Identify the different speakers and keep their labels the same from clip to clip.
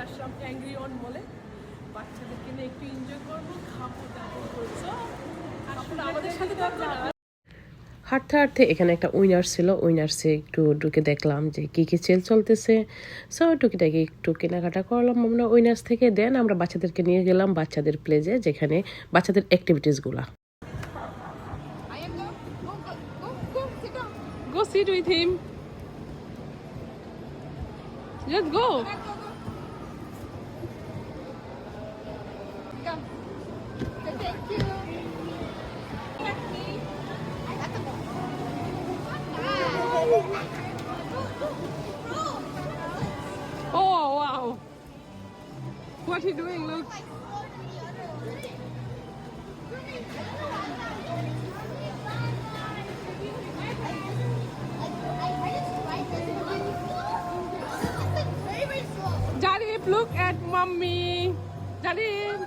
Speaker 1: Aslam angry on বলে বাচ্চাদেরকে নিয়ে একটু এনজয় করবো, খাবো দাবো করছো আমাদের সাথে
Speaker 2: হাঁটতে হাঁটতে এখানে একটা উইনার্স ছিল, উইনার্সে একটু ঢুকে দেখলাম যে কী কী সেল চলতেছে। সো টুকিটাকি একটু কেনাকাটা করলাম আমরা উইনার্স থেকে। দেন আমরা বাচ্চাদেরকে নিয়ে গেলাম বাচ্চাদের প্লেজে, যেখানে বাচ্চাদের অ্যাক্টিভিটিসগুলা।
Speaker 1: Go sit with him. Let's go.
Speaker 3: Come. Thank you.
Speaker 1: Oh wow. What are you doing? Look. Jalib, look at mommy. Jalib.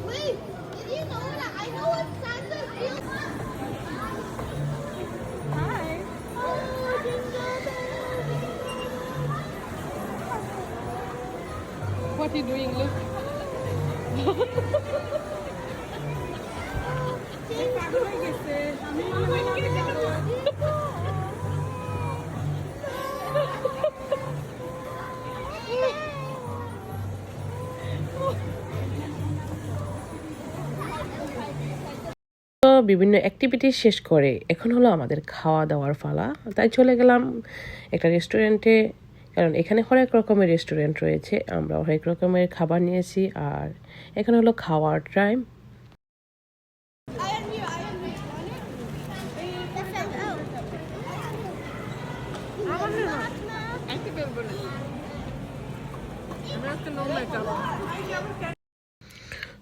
Speaker 3: Wait, did you know that I know what Santa feels? Hi. Oh, jingle bells.
Speaker 1: What are you doing? Look.
Speaker 2: তো বিভিন্ন activity শেষ করে এখন হলো আমাদের খাওয়া দাওয়ার পালা। তাই চলে গেলাম একটা রেস্টুরেন্টে, কারণ এখানে হরেক রকমের রেস্টুরেন্ট রয়েছে। আমরা হরেক রকমের খাবার নিয়েছি, আর এখানে হলো খাওয়ার টাইম।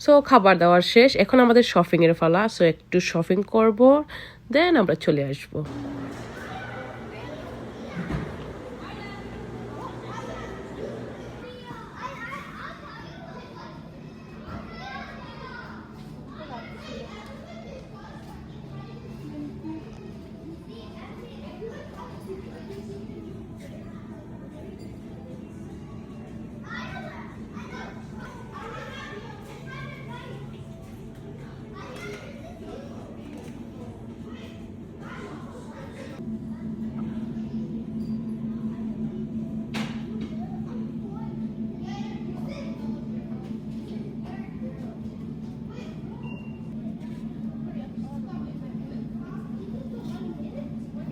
Speaker 2: সো খাবার দাওয়ার শেষ, এখন আমাদের শপিংয়ের পালা। সো একটু শপিং করব, দেন আমরা চলে আসবো।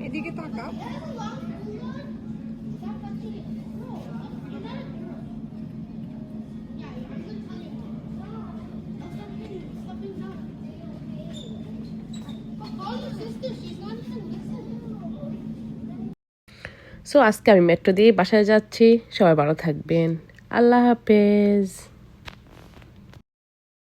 Speaker 1: এদিকে তাকা।
Speaker 2: সো আজকে আমি মেট্রো দিয়ে বাসায় যাচ্ছি। সবাই ভালো থাকবেন। আল্লাহ হাফেজ।